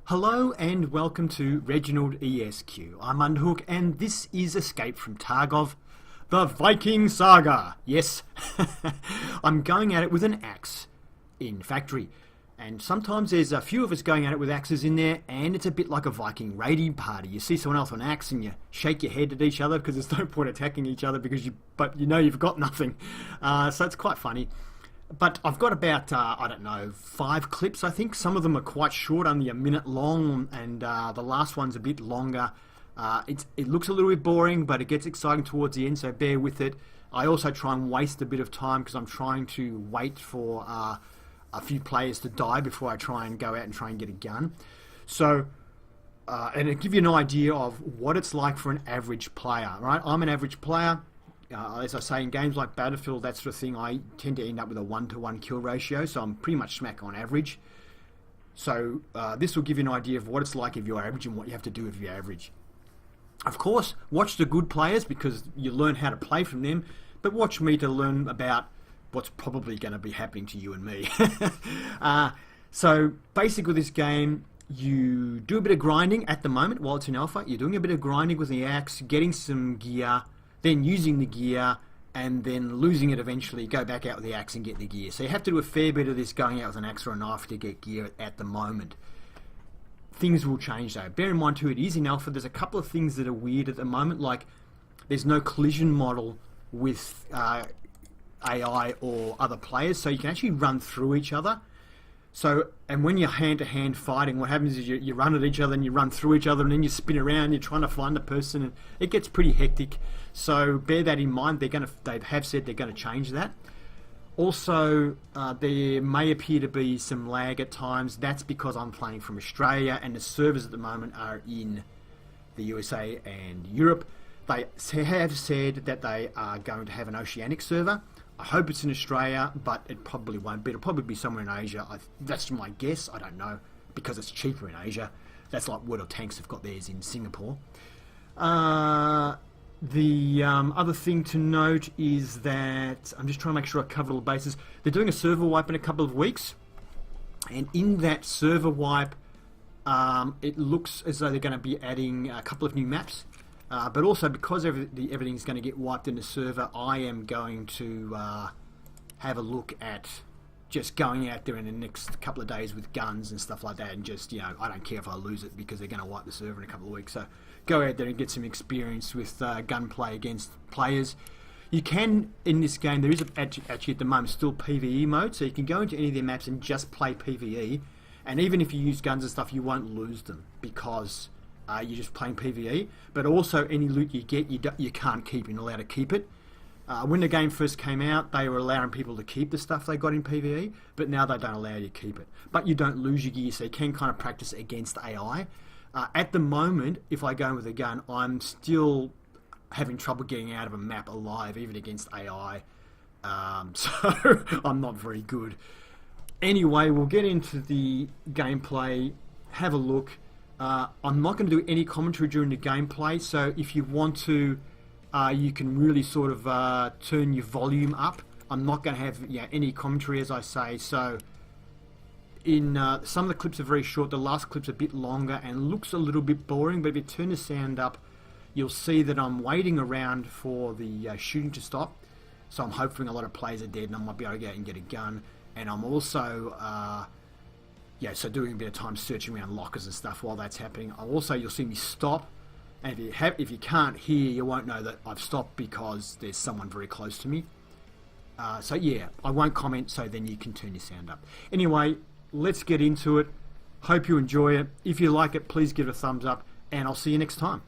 Hello and welcome to reginaldESQ. I'm Underhook and this is Escape from Tarkov, the Viking Saga. Yes, I'm going at it with an axe in factory. And sometimes there's a few of us going at it with axes in there, and it's a bit like a Viking raiding party. You see someone else with an axe and you shake your head at each other because there's no point attacking each other because you know you've got nothing. So it's quite funny. But I've got about, 5 clips, I think. Some of them are quite short, only a minute long, and the last one's a bit longer. It looks a little bit boring, but it gets exciting towards the end, so bear with it. I also try and waste a bit of time because I'm trying to wait for a few players to die before I try and go out and try and get a gun. So, and it'll give you an idea of what it's like for an average player, right? I'm an average player. As I say, in games like Battlefield, that sort of thing, I tend to end up with a 1-to-1 kill ratio, so I'm pretty much smack on average. So this will give you an idea of what it's like if you're average and what you have to do if you're average. Of course, watch the good players because you learn how to play from them, but watch me to learn about what's probably going to be happening to you and me. So basically with this game, you do a bit of grinding at the moment while it's in alpha. You're doing a bit of grinding with the axe, getting some gear, then using the gear, and then losing it eventually, go back out with the axe and get the gear. So you have to do a fair bit of this going out with an axe or a knife to get gear at the moment. Things will change though. Bear in mind too, it is in alpha. There's a couple of things that are weird at the moment, like there's no collision model with AI or other players, so you can actually run through each other. So, and when you're hand-to-hand fighting, what happens is you run at each other and you run through each other and then you spin around, you're trying to find the person, and it gets pretty hectic. So bear that in mind. They have said they're going to change that. Also, there may appear to be some lag at times. That's because I'm playing from Australia and the servers at the moment are in the USA and Europe. They have said that they are going to have an oceanic server. I hope it's in Australia, but it probably won't be. It'll probably be somewhere in Asia. That's my guess. I don't know, because it's cheaper in Asia. That's like World of Tanks have got theirs in Singapore. The other thing to note is that I'm just trying to make sure I cover all the bases. They're doing a server wipe in a couple of weeks, and in that server wipe, it looks as though they're going to be adding a couple of new maps. But also because everything's going to get wiped in the server, I am going to have a look at just going out there in the next couple of days with guns and stuff like that, and just, I don't care if I lose it because they're going to wipe the server in a couple of weeks. So go out there and get some experience with gunplay against players. You can, in this game, there is actually at the moment still PvE mode, so you can go into any of their maps and just play PvE, and even if you use guns and stuff, you won't lose them because you're just playing PvE. But also any loot you get, you can't keep. You're not allowed to keep it. When the game first came out, they were allowing people to keep the stuff they got in PvE, but now they don't allow you to keep it. But you don't lose your gear, so you can kind of practice against AI. At the moment, if I go in with a gun, I'm still having trouble getting out of a map alive, even against AI. So I'm not very good. Anyway, we'll get into the gameplay, have a look. I'm not going to do any commentary during the gameplay, so if you want to, you can really sort of turn your volume up. I'm not going to have any commentary, as I say. So in some of the clips are very short. The last clip's a bit longer and looks a little bit boring, but if you turn the sound up, you'll see that I'm waiting around for the shooting to stop. So I'm hoping a lot of players are dead and I might be able to go out and get a gun. And I'm also so doing a bit of time searching around lockers and stuff while that's happening. You'll see me stop, and if you can't hear, you won't know that I've stopped because there's someone very close to me. So yeah, I won't comment, so then you can turn your sound up. Anyway, let's get into it. Hope you enjoy it. If you like it, please give it a thumbs up, and I'll see you next time.